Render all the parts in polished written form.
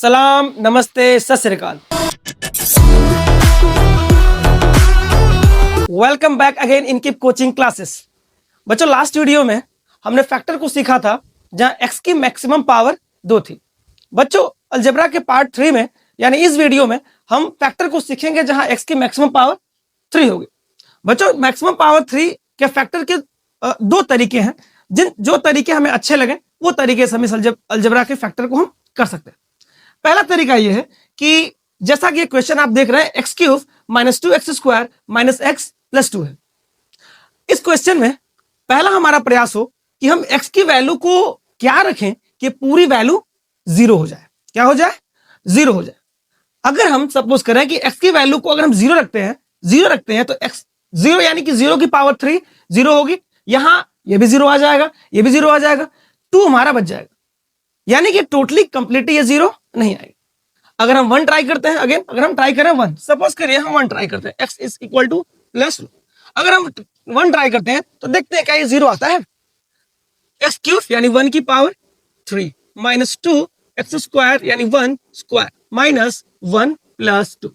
सलाम, नमस्ते, सत श्री अकाल। Welcome back again in keep coaching classes. बच्चों, लास्ट वीडियो में हमने फैक्टर को सीखा था जहां x की मैक्सिमम पावर 2 थी। बच्चों, अलजेब्रा के पार्ट 3 में यानी इस वीडियो में हम फैक्टर को सीखेंगे जहां x की मैक्सिमम पावर 3 होगी। बच्चों, मैक्सिमम पावर 3 के फैक्टर के दो तरीके हैं। जो तरीके हमें अच्छे लगे वो तरीके से हम इस अलजेब्रा के फैक्टर को हम कर सकते हैं। पहला तरीका यह है कि जैसा कि क्वेश्चन आप देख रहे हैं, x cube minus 2x square minus x plus 2 है। इस क्वेश्चन में पहला हमारा प्रयास हो कि हम x की वैल्यू को क्या रखें कि पूरी वैल्यू 0 हो जाए। क्या हो जाए? 0 हो जाए। अगर हम सपोज करें कि x की वैल्यू को अगर हम 0 रखते हैं तो x 0 यानी कि 0 की पावर 3 0 होगी। यहां ये भी 0 आ जाएगा, ये भी 0 आ जाएगा, 2 हमारा बच जाएगा, यानी कि टोटली कंप्लीटली ये 0 नहीं आएगी। अगर हम 1 ट्राई करते हैं, अगेन अगर हम ट्राई करें 1, सपोज करिए हम 1 ट्राई करते हैं, x is equal two plus 2। अगर हम 1 ट्राई करते हैं तो देखते हैं क्या ये 0 आता है। x क्यूब यानी 1 की पावर 3 माइनस 2x स्क्वायर यानी 1 स्क्वायर माइनस 1 प्लस 2।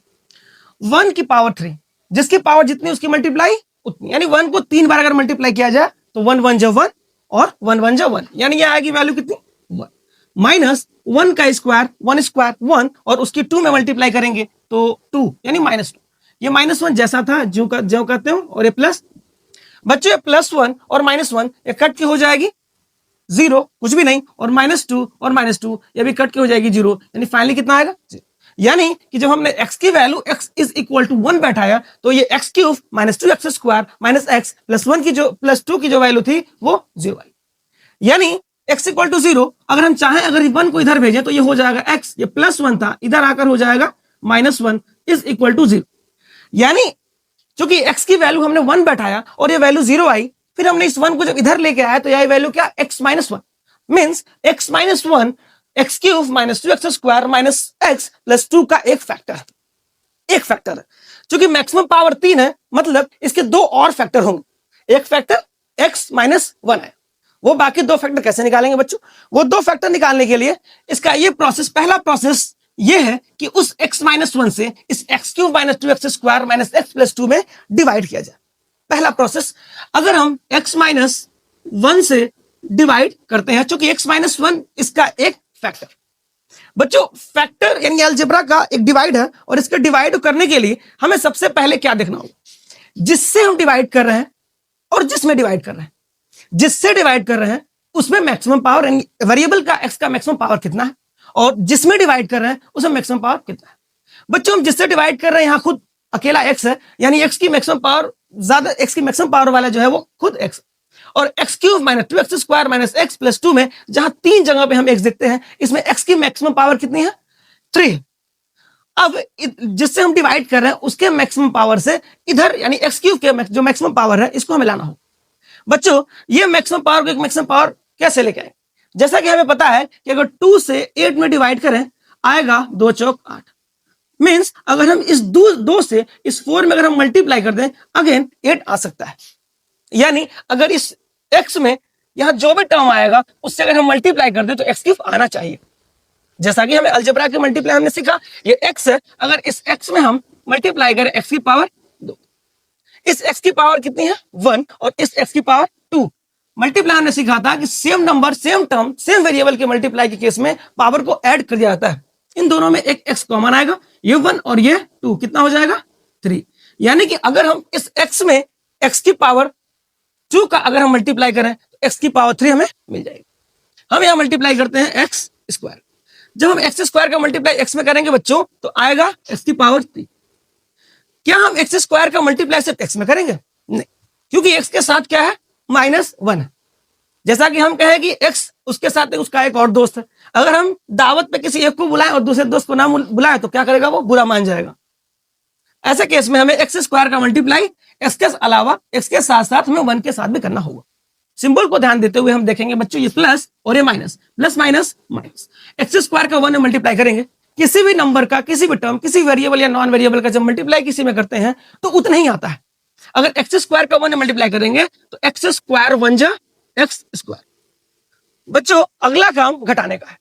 1 की पावर 3, जिसकी पावर जितनी उसकी मल्टीप्लाई उतनी, यानी 1 को 3 बार अगर मल्टीप्लाई किया जाए तो 1 1 जा 1 और 1 1 जा 1, यानी ये आएगी वैल्यू कितनी 1 माइनस 1 का स्क्वायर 1 स्क्वायर 1 और उसकी 2 में मल्टीप्लाई करेंगे तो 2 यानी माइनस 2। ये माइनस 1 जैसा था जो कहते हो, और ये प्लस। बच्चों, ये प्लस 1 और माइनस 1 ये कट के हो जाएगी 0, कुछ भी नहीं, और माइनस 2 और माइनस 2 ये भी कट के हो जाएगी 0, यानी फाइनली कितना आएगा 0। यानी कि जब हमने x की value x is equal to 1 बैठाया तो ये x cube minus 2x square minus x plus 1 की जो प्लस 2 की जो वैल्यू थी वो 0 आई। यानी x इक्वल टू 0, अगर हम चाहें अगर 1 को इधर भेजें तो ये हो जाएगा x, ये प्लस 1 था इधर आकर हो जाएगा माइनस 1 इज इक्वल टू 0। यानी चूंकि x की वैल्यू हमने 1 बैठाया और ये वैल्यू 0 आई, फिर हमने इस 1 को जब इधर लेके आया तो यह वैल्यू क्या x minus 1 means x minus 1 x cube minus 2x square minus x plus 2 का एक फैक्टर है। चूंकि मैक्सिमम पावर 3 है, मतलब इसके 2 और फैक्टर होंगे। एक फैक्टर x माइनस 1 है, वो बाकी 2 फैक्टर कैसे निकालेंगे बच्चों? वो 2 फैक्टर निकालने के लिए इसका ये प्रोसेस, पहला प्रोसेस ये है कि उस x माइनस 1 से इस x cube minus 2x square minus x plus 2 में डिवाइड किया जाए। पहला प्रोसेस, अगर हम x माइनस 1 से डिवाइड करते हैं, चूंकि x माइनस 1 इसका एक फैक्टर। बच्चों, फैक्टर यानी अलजेब्रा का एक डिवाइड है, और इसके डिवाइड करने के लिए हमें सबसे पहले क्या देखना होगा? जिससे हम डिवाइड कर रहे हैं और जिसमें डिवाइड कर रहे हैं। जिससे डिवाइड कर रहे हैं उसमें मैक्सिमम पावर यानी वेरिएबल का x का मैक्सिमम पावर कितना है, और जिसमें डिवाइड कर रहे हैं उसमें मैक्सिमम पावर कितना है। बच्चों, हम जिससे डिवाइड कर रहे हैं यहां खुद अकेला x है, यानी x की मैक्सिमम पावर ज्यादा, x की मैक्सिमम पावर वाला जो है वो खुद x, और x cube minus 2x square minus x plus 2 में जहां 3 जगह पे हम x देखते हैं, इसमें x की मैक्सिमम पावर कितनी है 3। अब जिससे हम डिवाइड कर रहे हैं उसके मैक्सिमम पावर से इधर यानी x क्यूब के जो मैक्सिमम पावर है इसको हमें लाना होगा। बच्चों, ये मैक्सिमम पावर को एक मैक्सिमम पावर कैसे लेके आए? जैसा कि हमें पता है कि अगर 2 से 8 में डिवाइड करें आएगा 2 चौक 8, मीन्स अगर हम इस 2 से इस 4 में अगर हम मल्टीप्लाई कर दें अगेन 8 आ सकता है। यानी अगर इस x में यहां जो भी टर्म आएगा उससे अगर हम मल्टीप्लाई कर दें तो x क्यूब आना चाहिए। जैसा कि हमें अलजेब्रा के मल्टीप्लाई हमने सीखा, ये x है, अगर इस x में हम मल्टीप्लाई करें x की पावर 2, इस x की पावर कितनी है 1 और इस x की पावर 2। मल्टीप्लाई हमने सीखा था कि same number same term same variable के मल्टीप्लाई के केस में पावर को ऐड कर दिया जाता है। इन दोनों में एक x कॉमन आएगा, ये 1 और ये 2, कितना हो जाएगा 3। यानी कि अगर हम इस x में x की पावर 2 का अगर हम मल्टीप्लाई करें तो x की पावर 3 हमें मिल जाएगी। हम यहां मल्टीप्लाई करते हैं x स्क्वायर। जब हम x स्क्वायर का मल्टीप्लाई x में करेंगे बच्चों तो आएगा x की पावर 3। क्या हम x स्क्वायर का मल्टीप्लाई सिर्फ x में करेंगे? नहीं, क्योंकि x के साथ क्या है माइनस 1 है। जैसा कि हम कहें कि x उसके साथ उसका एक और दोस्त है, अगर हम दावत पे किसी एक को बुलाएं और दूसरे दोस्त को ना बुलाएं तो क्या करेगा? वो बुरा मान जाएगा। ऐसे केस में हमें एक्स स्क्वायर का मल्टीप्लाई एक्स के अलावा एक्स के साथ साथ हमें 1 के साथ भी करना होगा। सिंबल को ध्यान देते हुए हम देखेंगे बच्चों, ये प्लस और ये minus, plus minus minus, x square का 1 में मल्टीप्लाई करेंगे। किसी भी नंबर का, किसी भी टर्म, किसी वेरिएबल या नॉन वेरिएबल का जब मल्टीप्लाई किसी में करते हैं तो उतना ही आता है। अगर एक्स स्क्वायर का 1 में मल्टीप्लाई करेंगे तो एक्स स्क्वायर 1 जा एक्स स्क्वायर। बच्चों, अगला काम घटाने का है।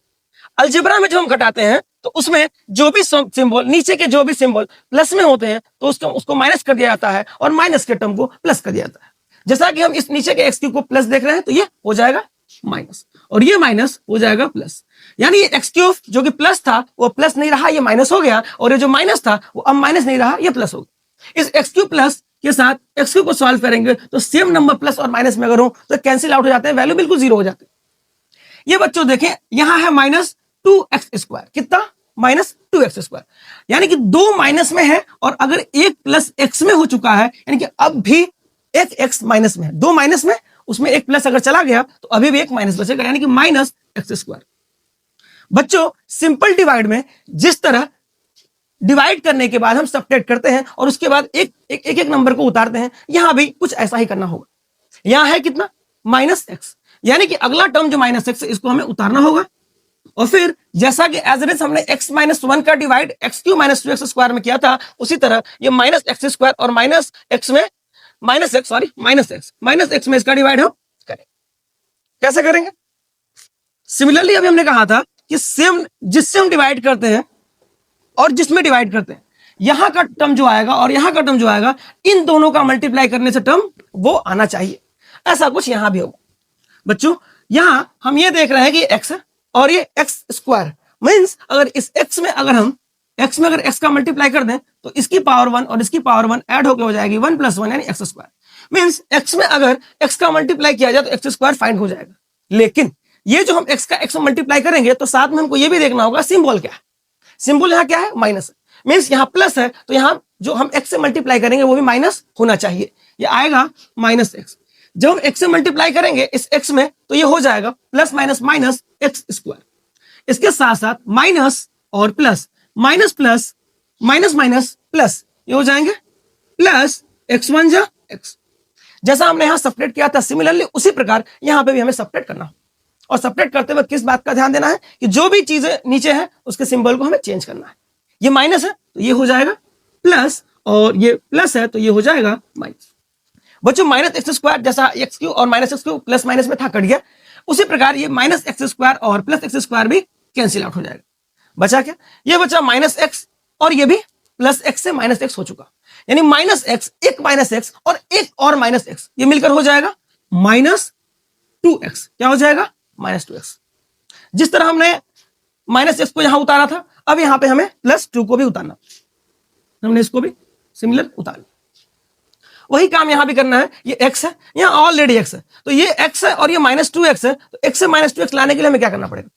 अलजेब्रा में जब हम घटाते हैं तो उसमें जो भी सिंबल, नीचे के जो भी सिंबल प्लस में होते हैं तो उसको माइनस कर दिया जाता है और माइनस के टर्म को प्लस कर दिया जाता है। जैसा कि हम इस नीचे के एक्स क्यूब को प्लस देख रहे हैं तो ये हो जाएगा माइनस और ये माइनस हो जाएगा प्लस। यानी ये एक्स क्यूब जो कि प्लस था वो प्लस नहीं रहा, ये माइनस हो गया, और ये जो माइनस था वो अब माइनस नहीं रहा, ये प्लस हो गया। इस एक्स क्यूब प्लस के साथ एक्स क्यूब को सॉल्व करेंगे तो सेम नंबर प्लस और माइनस में अगर हो तो कैंसिल आउट हो जाते हैं, वैल्यू बिल्कुल जीरो हो जाती है। ये बच्चों देखें यहां है माइनस 2x², कितना? माइनस 2x², यानी कि दो माइनस में है और अगर एक प्लस एक्स में हो चुका है यानी कि अब भी एक एक्स माइनस में है, दो माइनस में उसमें एक प्लस अगर चला गया तो अभी भी एक माइनस बचेगा, यानी कि माइनस x²। बच्चों सिंपल डिवाइड में जिस तरह डिवाइड करने के बाद हम सब्ट्रैक्ट करते हैं और उसके बाद एक एक एक, एक नंबर को उतारते हैं, यहां भी कुछ ऐसा ही करना होगा। यहां है कितना? माइनस एक्स, यानी कि अगला टर्म जो माइनस एक्स है इसको हमें उतारना होगा और फिर जैसा कि एज इट इज हमने x-1 का डिवाइड x³ - 2x² में किया था, उसी तरह ये माइनस x² और माइनस एक्स में इसका डिवाइड हम करेंगे। कैसे करेंगे? सिमिलरली अभी हमने कहा था कि सेम जिससे हम डिवाइड करते हैं और जिसमें डिवाइड करते हैं, यहां का टर्म जो आएगा और यहां का टर्म जो आएगा, इन दोनों का मल्टीप्लाई करने से टर्म वो आना चाहिए। ऐसा कुछ यहां भी होगा। बच्चों यहां हम ये देख रहे हैं कि x है और ये x² मींस अगर इस x में अगर हम x में अगर x का मल्टीप्लाई कर दें तो इसकी पावर 1 और इसकी पावर 1 ऐड होकर हो जाएगी 1 + 1 यानी x² मींस x में अगर x का मल्टीप्लाई किया जाए तो x² फाइंड हो जाएगा। लेकिन ये जो हम x का x में मल्टीप्लाई करेंगे तो साथ में हमको ये भी देखना होगा सिंबल क्या है। सिंबल यहाँ क्या है? माइनस है, मींस यहाँ प्लस है तो यहाँ जो हम x से मल्टीप्लाई करेंगे वो भी माइनस होना चाहिए, ये आएगा -x। जब हम x से मल्टीप्लाई करेंगे इस x में तो ये हो जाएगा प्लस माइनस माइनस x²। इसके साथ साथ माइनस और plus, minus plus minus minus plus, ये हो जाएंगे प्लस x1 जा x। जैसा हमने यहां सब्ट्रैक्ट किया था सिमिलरली उसी प्रकार यहां पे भी हमें सब्ट्रैक्ट करना हो। और सब्ट्रैक्ट करते वक्त किस बात का ध्यान देना है कि जो भी चीजें नीचे है उसके सिंबल को हमें चेंज करना है। ये माइनस है तो ये हो जाएगा प्लस और ये प्लस है तो ये हो जाएगा माइनस। बच्चों -x² जैसा x³ और -x³ प्लस माइनस में था कट गया, उसी प्रकार ये -x² और प्लस x² भी कैंसिल आउट हो जाएगा। बचा क्या? ये बचा -x और ये भी प्लस x से -x हो चुका, यानी -x, एक -x और एक और -x, ये मिलकर हो जाएगा -2x। क्या हो जाएगा? -2x। जिस तरह हमने -x को यहां उतारा था अब यहां पे हमें +2 को भी उतारना, हमने इसको भी सिमिलर उतार लिया। वही काम यहां भी करना है। ये x है, यहां ऑलरेडी x है तो ये x है और ये -2x है, तो x से -2x लाने के लिए हमें क्या करना पड़ेगा?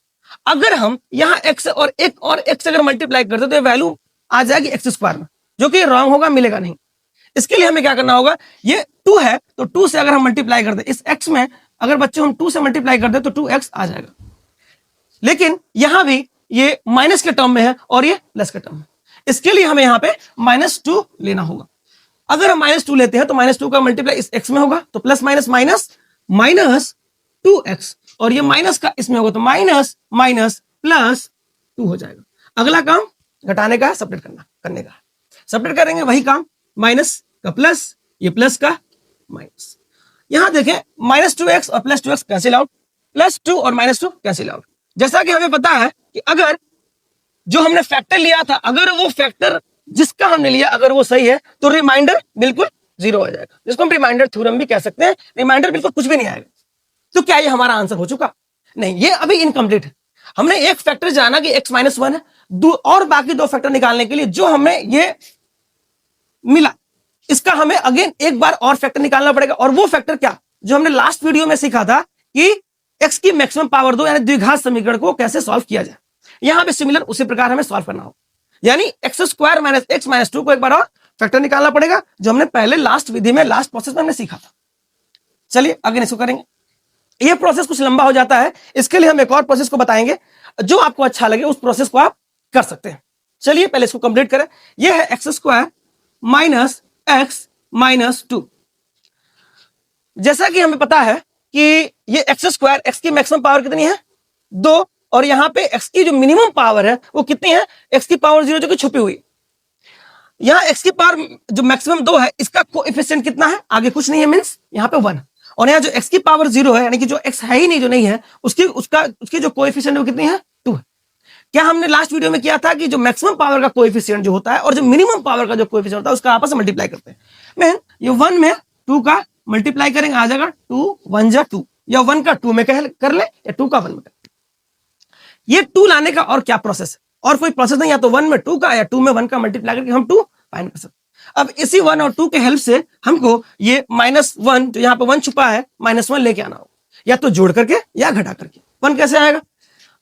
अगर हम यहां x और एक और x अगर मल्टीप्लाई करते तो ये वैल्यू आ जाएगी x² में, जो कि रॉन्ग होगा, मिलेगा नहीं। इसके लिए हमें क्या करना होगा? ये 2 है तो 2 से अगर हम मल्टीप्लाई कर दे इस x में, अगर बच्चों हम 2 से मल्टीप्लाई कर दे तो 2x आ जाएगा। लेकिन यहां भी ये माइनस के टर्म में है और ये प्लस के टर्म में, इसके लिए हमें यहां पे -2 लेना होगा। अगर हम -2 लेते हैं तो -2 का मल्टीप्लाई इस x में होगा तो प्लस माइनस माइनस -2x और ये माइनस का इसमें होगा तो माइनस माइनस +2 हो जाएगा। अगला काम घटाने का, सब्ट्रैक्ट करने का। सब्ट्रैक्ट करेंगे वही काम, माइनस का प्लस, ये प्लस का माइनस। यहां देखें -2x और +2x कैंसिल आउट, +2 और -2 कैंसिल आउट। जैसा कि हमें पता है कि अगर जो हमने फैक्टर लिया था, अगर वो फैक्टर जिसका हमने लिया अगर वो सही है तो रिमाइंडर बिल्कुल 0 हो जाएगा, जिसको हम रिमाइंडर थ्योरम भी कह सकते हैं। रिमाइंडर बिल्कुल कुछ भी नहीं आएगा। तो क्या ये हमारा आंसर हो चुका? नहीं, ये अभी इनकम्प्लीट है। हमने एक फैक्टर जाना कि x-1 है, और बाकी दो फैक्टर निकालने के लिए जो हमें ये मिला इसका हमें अगेन एक बार और फैक्टर निकालना पड़ेगा। और वो फैक्टर क्या, जो हमने लास्ट वीडियो में सीखा था कि x की मैक्सिमम पावर 2 यानी द्विघात समीकरण को कैसे सॉल्व किया जाए। यहां पे सिमिलर उसी प्रकार हमें सॉल्व करना होगा, यानी x² - x - 2 को एक बार और फैक्टर निकालना पड़ेगा, जो हमने पहले लास्ट विधि में, लास्ट प्रोसेस में हमने सीखा था। चलिए आगे इसको करेंगे। ये प्रोसेस कुछ लंबा हो जाता है, इसके लिए हम एक और प्रोसेस को बताएंगे, जो आपको अच्छा लगे उस प्रोसेस को आप कर सकते हैं। चलिए पहले इसको कंप्लीट करें। ये है x² - x - 2। जैसा कि हमें पता है कि ये x², x की मैक्सिमम पावर कितनी है? 2, और यहां पे x की जो मिनिमम पावर है वो कितनी है? x की पावर 0 जो कि छुपी हुई। यहां x की पावर जो मैक्सिमम 2 है इसका कोएफिशिएंट कितना है? आगे कुछ नहीं है, मींस यहां पे 1। और यहाँ जो x की पावर 0 है यानी कि जो x है ही नहीं, जो नहीं है, उसकी जो कोएफिशिएंट वो कितनी है? 2 है। क्या हमने लास्ट वीडियो में किया था कि जो मैक्सिमम पावर का कोएफिशिएंट जो होता है और जो मिनिमम पावर का जो कोएफिशिएंट होता है उसका आपस में मल्टीप्लाई करते हैं। मैं ये 1 में 2 का मल्टीप्लाई करेंगे, आ जाएगा 2 1 जा 2, या 1 का 2 में कर ले या 2 का 1 में कर ले। ये 2 लाने का और क्या प्रोसेस है, और कोई प्रोसेस नहीं, या तो 1 में 2 का या 2 में 1 का मल्टीप्लाई करके हम 2 फाइंड कर सकते हैं। अब इसी 1 और 2 के हेल्प से हमको ये -1 जो यहाँ पे 1 छुपा है -1 लेके आना होगा, या तो जोड़ करके या घटा करके। 1 कैसे आएगा,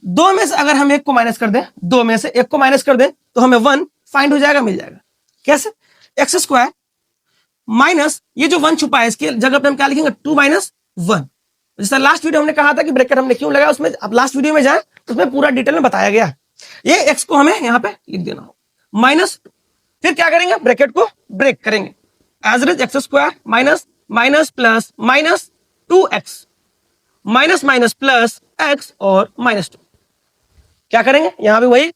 2 में से अगर हम 1 को माइनस कर दें, 2 में से 1 को माइनस कर दें तो हमें 1 फाइंड हो जाएगा, मिल जाएगा। कैसे, एक्स स्क्वायर माइनस ये जो 1 छुपा है इसके जगह पे हम क्या लिखेंगे, 2 - 1। जैसा लास्ट वीडियो हमने कहा था कि ब्रैकेट हमने क्यों लगाया, उसमें अब लास्ट वीडियो में जाए उसमें पूरा डिटेल में बताया गया है। ये एक्स को हमें यहाँ पे लिख देना हो माइनस, फिर क्या करेंगे, ब्रैकेट को ब्रेक करेंगे, as it is x square minus minus plus minus 2x minus minus plus x और -2। क्या करेंगे, यहां भी वही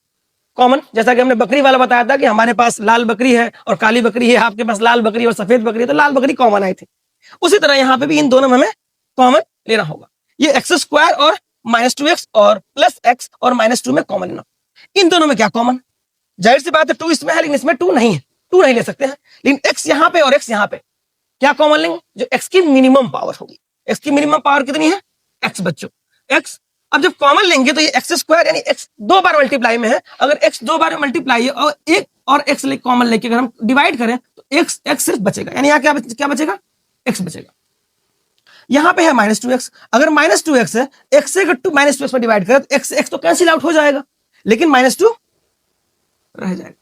कॉमन, जैसा कि हमने बकरी वाला बताया था कि हमारे पास लाल बकरी है और काली बकरी है, आपके पास लाल बकरी और सफेद बकरी है, तो लाल बकरी कॉमन आई थी। उसी तरह यहां पे भी इन दोनों में हमें कॉमन लेना होगा। ये एक्स स्क्वायर और -2x और प्लस x और -2 में कॉमन लेना। इन दोनों में क्या कॉमन, जाहिर सी बात है 2 इसमें है लेकिन इसमें 2 नहीं है, 2 नहीं ले सकते हैं, लेकिन x यहां पे और x यहां पे, क्या कॉमन लेंगे, जो x की मिनिमम पावर होगी। x की मिनिमम पावर कितनी है, x बच्चों, x। अब जब कॉमन लेंगे तो ये एक्स स्क्वायर यानी x 2 बार मल्टीप्लाई में है, अगर x 2 बार मल्टीप्लाई है और एक और x ले कॉमन लेके अगर हम डिवाइड करें तो x सिर्फ बचेगा, यानी यहाँ क्या बचेगा, x बचेगा। यहाँ पे है -2x, अगर -2x है, x से अगर -2x में डिवाइड करें तो x तो कैंसिल आउट हो जाएगा, लेकिन -2 रह जाएगा।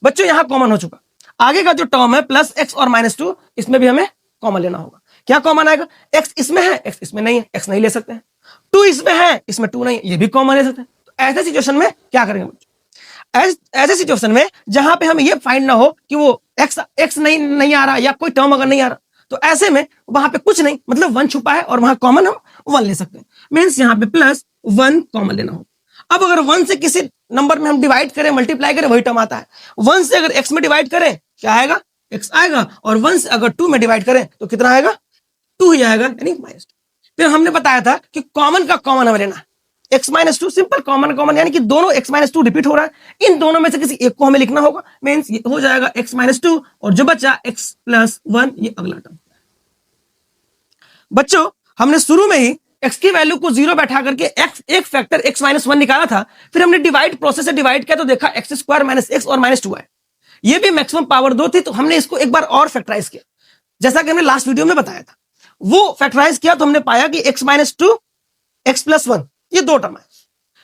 बच्चों यहाँ कॉमन हो चुका, आगे का जो टर्म है प्लस x और -2 इसमें भी हमें कॉमन लेना होगा। क्या कॉमन आएगा, x इसमें है, x इसमें नहीं है, x नहीं ले सकते हैं, 2 इसमें है, इसमें 2 नहीं है, ये भी कॉमन ले सकते हैं। तो ऐसे सिचुएशन में क्या करेंगे बच्चों, ऐसे सिचुएशन में जहां पे हमें ये फाइंड ना हो कि वो x नहीं आ रहा या कोई टर्म अगर नहीं आ रहा, तो ऐसे में वहां पे कुछ नहीं, मतलब 1 छुपा है और वहां कॉमन हम 1 ले सकते हैं, मींस यहाँ पे +1 कॉमन लेना होगा। अब अगर 1 से किसी नंबर में हम डिवाइड करें, मल्टीप्लाई करें, वही टर्म आता है। 1 से अगर x में डिवाइड करें क्या आएगा, x आएगा, और 1 से अगर 2 में डिवाइड करें तो कितना आएगा, 2 ही आएगा, यानी -2। फिर हमने बताया था कि कॉमन का कॉमन हमें लेना है, x - 2 सिंपल कॉमन यानी कि दोनों x - 2 रिपीट हो रहा है, इन दोनों में से किसी एक को हमें लिखना होगा, मींस ये हो जाएगा x - 2 और जो बचा x + 1, ये अगला टर्म। बच्चों हमने शुरू में ही x की वैल्यू को 0 बैठा करके एक फैक्टर x - 1 निकाला था, फिर हमने डिवाइड प्रोसेस से डिवाइड किया तो देखा x स्क्वायर -x और -2 है, ये भी मैक्सिमम पावर 2 थी, तो हमने इसको एक बार और फैक्टराइज किया, जैसा कि हमने लास्ट वीडियो में बताया था। वो फैक्टराइज किया तो हमने पाया कि x - 2 x + 1 ये 2 टर्म है,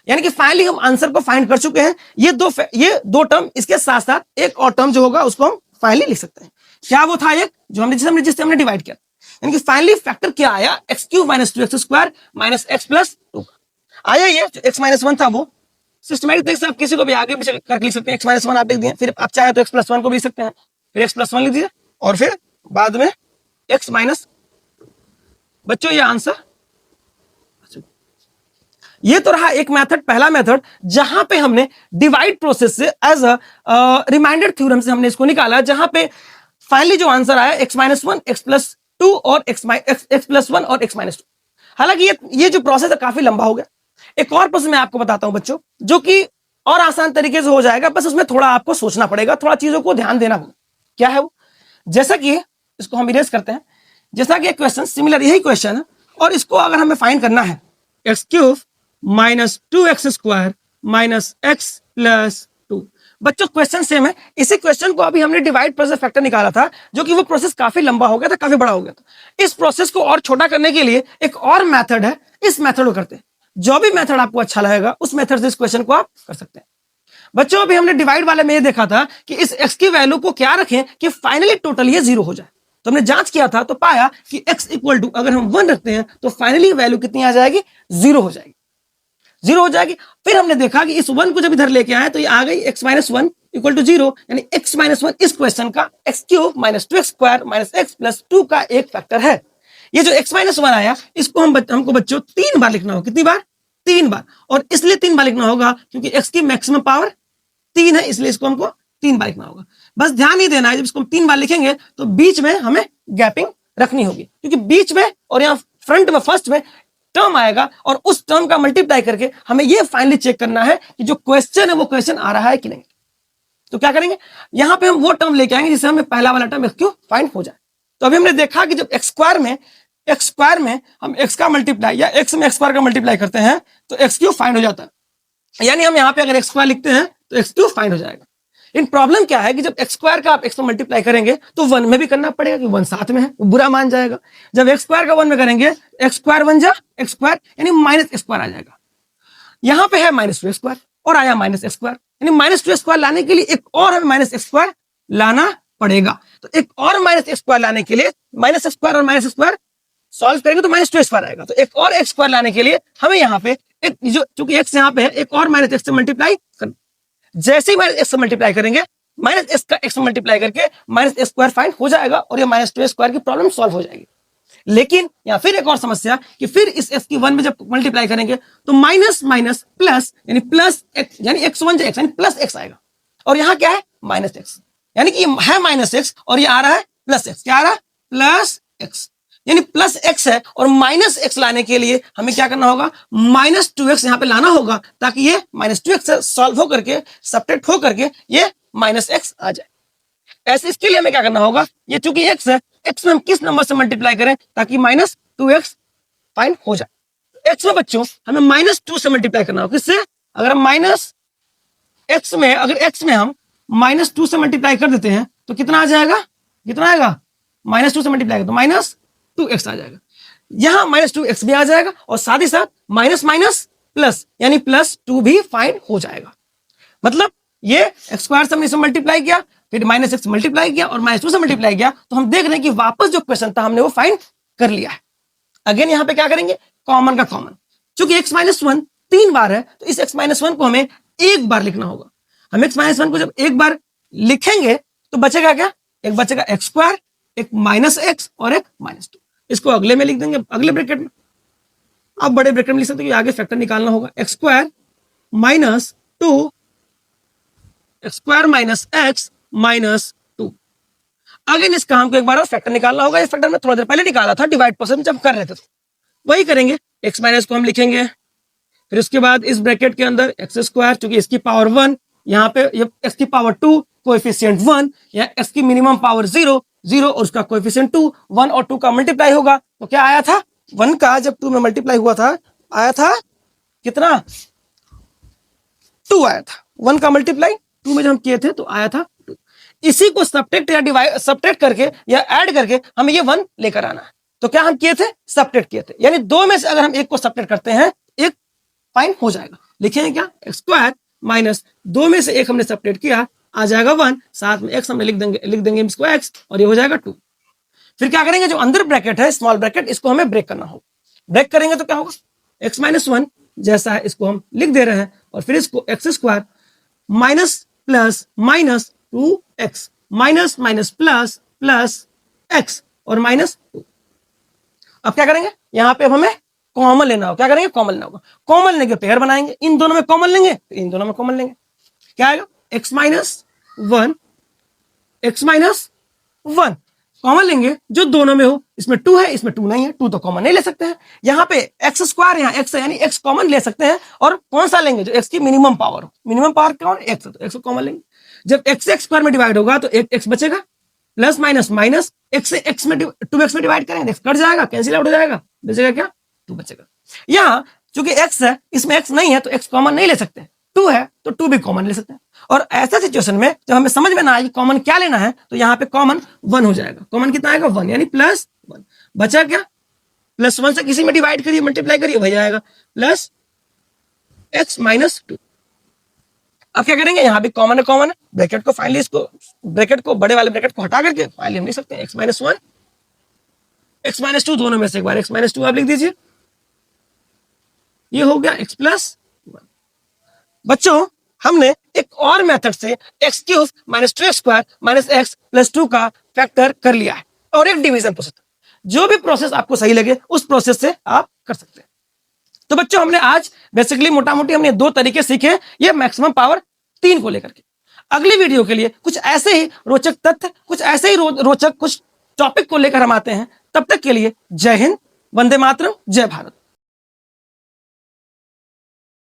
यानी कि फाइनली हम आंसर को फाइंड कर चुके हैं। ये दो टर्म, इसके साथ साथ एक और टर्म जो होगा उसको हम फाइनली लिख सकते हैं। क्या वो था, एक जो जिससे हमने डिवाइड किया, यानी कि फाइनली फैक्टर क्या आया, x³ - 2x² - x + 2 आया। ये जो x - 1 था वो सिस्टमैटिक देख सकते, किसी को भी आगे पीछे करके लिख सकते हैं। x - 1 आप लिख दिए, फिर आप चाहे तो x + 1 को भी लिख सकते हैं, फिर x + 1 लिख दीजिए और फिर बाद में x - बच्चों ये आंसर। ये तो रहा एक मेथड, पहला मेथड, जहां पे हमने डिवाइड प्रोसेस से एज अ रिमाइंडर थ्योरम से हमने इसको निकाला, जहां पे फाइनली जो आंसर आया x - 1 x + 2 और x + 1 और x - 2। हालांकि ये जो प्रोसेस है काफी लंबा हो गया। एक और प्रोसेस मैं आपको बताता हूं बच्चों, जो कि और आसान तरीके से हो जाएगा, बस उसमें थोड़ा आपको सोचना पड़ेगा, थोड़ा चीजों को ध्यान देना होगा। क्या है वो, जैसा कि इसको हम इरेज करते हैं, जैसा कि एक क्वेश्चन सिमिलर यही क्वेश्चन है, और इसको अगर हमें फाइंड करना है x³ - 2x² - x + 2। बच्चों क्वेश्चन सेम है, इसी क्वेश्चन को अभी हमने डिवाइड प्रोसेस फैक्टर निकाला था, जो कि वो प्रोसेस काफी लंबा हो गया था, काफी बड़ा हो गया था। इस प्रोसेस को और छोटा करने के लिए एक और मेथड है, इस मेथड को करते हैं। जो भी मेथड आपको अच्छा लगेगा उस मेथड से इस क्वेश्चन को आप कर सकते हैं। बच्चों अभी हमने डिवाइड वाले में ये देखा था कि इस x की वैल्यू को क्या रखें कि फाइनली टोटल ये 0 हो जाए। तो हमने जांच किया था तो पाया कि x = अगर हम 1 रखते हैं तो फाइनली वैल्यू कितनी आ जाएगी, 0 हो जाएगी, 0 हो जाएगी। फिर हमने देखा कि इस 1 को जब इधर लेके आए तो ये आ गई x - 1 = 0, यानी x - 1 इस क्वेश्चन का x³ - 2x² - x + 2 का एक फैक्टर है। ये जो x - 1 आया, इसको हमको बच्चों 3 बार लिखना होगा। कितनी बार, 3 बार, और इसलिए 3 बार लिखना होगा क्योंकि x की मैक्सिमम पावर 3 है, इसलिए इसको हमको 3 बार लिखना होगा। बस ध्यान ही देना है, जब इसको हम 3 बार लिखेंगे तो बीच में हमें गैपिंग रखनी होगी, क्योंकि बीच में और यहाँ फ्रंट में फर्स्ट में टर्म आएगा और उस टर्म का मल्टीप्लाई करके हमें ये फाइनली चेक करना है कि जो क्वेश्चन है वो क्वेश्चन आ रहा है कि नहीं। तो क्या करेंगे, यहां पे हम वो टर्म लेके आएंगे जिससे हमें पहला वाला टर्म एक्स क्यूब फाइंड हो जाए। तो अभी हमने देखा कि जब एक्स स्क्वायर में हम एक्स का मल्टीप्लाई या एक्स में एक्स स्क्वायर का मल्टीप्लाई करते हैं तो एक्स क्यूब फाइंड हो जाता है। यानी हम यहाँ पे अगर एक्स स्क्वायर लिखते हैं तो एक्स क्यूब फाइंड हो जाएगा। इन प्रॉब्लम क्या है कि जब एक्स स्क्वायर का आप एक्स में मल्टीप्लाई करेंगे तो वन में भी करना पड़ेगा, कि वन साथ में है, वो बुरा मान जाएगा। जब एक्स स्क्वायर का वन में करेंगे एक्स स्क्वायर वन जा एक्स स्क्वायर, यानी माइनस एक्स स्क्वायर आ जाएगा। यहाँ पे है माइनस टू एक्स स्क्वायर और आया माइनस एक्स स्क्वायर, यानी माइनस टू एक्स स्क्वायर लाने के लिए एक और हमें माइनस एक्स स्क्वायर लाना पड़ेगा। तो एक और माइनस एक्स स्क्वायर लाने के लिए माइनस एक्स स्क्वायर और माइनस एक्स स्क्वायर सॉल्व करेंगे तो माइनस टू एक्स स्क्वायर आएगा। तो एक और एक्स स्क्वायर लाने के लिए हमें यहाँ पे एक जो चूंकि एक्स यहाँ पे है एक और माइनस एक्स से मल्टीप्लाई करना। जैसे ही माइनस एक्स से मल्टीप्लाई करेंगे माइनस एक्स का एक्स मल्टीप्लाई करके माइनस एक्स स्क्वायर फाइंड हो जाएगा और ये माइनस टू एक्स स्क्वायर की प्रॉब्लम सॉल्व हो जाएगी। लेकिन यहाँ फिर एक और समस्या कि फिर इस एक्स की वन में जब मल्टीप्लाई करेंगे तो माइनस माइनस प्लस यानी प्लस एक्स, यानी एक्स वन एक्स यानी प्लस एक्स आएगा। और यहाँ क्या है माइनस एक्स, यानी कि ये है माइनस एक्स और ये आ रहा है प्लस एक्स। क्या आ रहा है प्लस एक्स, यानी प्लस एक्स है और माइनस एक्स लाने के लिए हमें क्या करना होगा माइनस टू एक्स यहाँ पे लाना होगा ताकि ये माइनस टू एक्स से सॉल्व होकर के सब्ट्रैक्ट होकर के ये माइनस एक्स आ जाए। ऐसे इसके लिए हमें क्या करना होगा, ये चूंकि एक्स है एक्स में हम किस नंबर से मल्टीप्लाई करें ताकि माइनस टू एक्स फाइंड हो जाए। एक्स में बच्चों हमें माइनस टू से मल्टीप्लाई करना होगा। किससे, अगर हम माइनस एक्स में अगर एक्स में हम माइनस टू से मल्टीप्लाई कर देते हैं तो कितना आ जाएगा, कितना आएगा माइनस टू से मल्टीप्लाई तो माइनस टू एक्स आ जाएगा। यहां माइनस टू एक्स भी आ जाएगा और साथ ही साथ माइनस माइनस प्लस यानी प्लस टू भी फाइंड हो जाएगा। मतलब ये एक्स स्क्वायर से हमने मल्टीप्लाई किया फिर माइनस एक्स मल्टीप्लाई किया और माइनस टू से मल्टीप्लाई किया तो हम देख रहे हैं कि वापस जो क्वेश्चन था हमने वो फाइंड कर लिया है। अगेन यहां पे क्या करेंगे कॉमन का कॉमन, चूंकि एक्स माइनस वन 3 बार है तो इस एक्स माइनस वन को हमें एक बार लिखना होगा। हम एक्स माइनस वन को जब एक बार लिखेंगे तो बचेगा क्या, एक बचेगा एक्स स्क्वायर, एक माइनस एक्स और एक माइनस टू। इसको अगले में लिख देंगे, अगले ब्रैकेट में। आप बड़े ब्रैकेट में लिख सकते हो, आगे फैक्टर निकालना होगा x square minus two x square minus x minus two. Again इस काम को एक बार और फैक्टर निकालना होगा। ये फैक्टर में थोड़ा देर पहले निकाला था डिवाइड प्रोसेस में जब कर रहे थे, तो वही करेंगे। एक्स माइनस को हम लिखेंगे, फिर उसके बाद इस ब्रैकेट के अंदर एक्स स्क्वायर, चूंकि इसकी पावर 1 यहाँ पे एक्स की पावर 2 कोएफिशिएंट 1 या एक्स की मिनिमम पावर 0 0 और उसका कोएफिशिएंट 2 1 और 2 का मल्टीप्लाई होगा तो क्या आया था 1 का जब 2 में मल्टीप्लाई हुआ था आया था कितना 2 आया था। 1 का मल्टीप्लाई 2 में जब हम किए थे तो आया था 2। इसी को सब्ट्रैक्ट या डिवाइड सब्ट्रैक्ट करके या ऐड करके हमें ये 1 लेकर आना है। तो क्या हम किए थे सब्ट्रैक्ट किए थे, यानी 2 में से अगर हम एक को सब्ट्रैक्ट करते हैं एक फाइंड हो जाएगा। लिखेंगे क्या एक्स स्क्वायर माइनस 2 में से एक हमने सब्ट्रैक्ट किया आ जाएगा 1, साथ में एक्स हमने लिख देंगे इसको एक्स और ये हो जाएगा 2। फिर क्या करेंगे जो अंदर ब्रैकेट है स्मॉल ब्रैकेट इसको हमें ब्रेक करना होगा। ब्रेक करेंगे तो क्या होगा एक्स माइनस 1 जैसा है इसको हम लिख दे रहे हैं और फिर इसको x square minus plus minus 2x minus minus plus plus x और माइनस 2। अब क्या करेंगे यहां पे अब हमें कॉमन लेना होगा। क्या करेंगे कॉमन लेना होगा। कॉमन लेंगे पेयर बनाएंगे, इन दोनों में कॉमन लेंगे तो इन दोनों में कॉमन लेंगे। क्या आएगा x minus 1 x minus 1 common लेंगे जो दोनों में हो। इसमें 2 है इसमें 2 नहीं है, 2 तो कॉमन नहीं ले सकते हैं। यहाँ पे एक्स स्क्वायर यहाँ x है यानी x कॉमन ले सकते हैं और कौन सा लेंगे जो x की मिनिमम पावर हो। मिनिमम पावर कौन x है तो x को कॉमन लेंगे। जब x से x स्क्वायर में डिवाइड होगा तो एक x बचेगा प्लस माइनस माइनस x से x में 2x में डिवाइड करेंगे x कट जाएगा कैंसिल आउट हो जाएगा बचेगा क्या 2 बचेगा। यहाँ चूंकि x है इसमें x नहीं है तो x कॉमन नहीं ले सकते, 2 है तो 2 भी कॉमन ले सकते हैं। और ऐसा सिचुएशन में जब हमें समझ में ना आए कॉमन क्या लेना है तो यहाँ पे कॉमन 1 हो जाएगा। कॉमन कितना आएगा 1 यानी प्लस 1 बचा क्या प्लस 1 से किसी में डिवाइड करिए मल्टीप्लाई करिए वही जाएगा प्लस x माइनस 2। अब क्या करेंगे यहाँ भी कॉमन है ब्रैकेट को फाइनली इसको ब्रैकेट को बड़े वाले ब्रैकेट को हटा करके फाइनली हम लिख सकते हैं x माइनस 1 x माइनस 2 दोनों में से एक बार x माइनस 2 आप लिख दीजिए। ये हो गया x प्लस 1। बच्चों हमने एक और मेथड से x cube minus 2x square minus x plus 2 का फैक्टर कर लिया है और एक डिवीजन प्रोसेस। जो भी प्रोसेस आपको सही लगे उस प्रोसेस से आप कर सकते हैं। तो बच्चों हमने आज बेसिकली मोटा मोटी हमने 2 तरीके सीखे ये मैक्सिमम पावर 3 को लेकर के। अगली वीडियो के लिए कुछ ऐसे ही रोचक तथ्य कुछ ऐसे ही रोचक कुछ टॉपिक को लेकर हम आते हैं। तब तक के लिए जय हिंद, वंदे मातरम, जय भारत।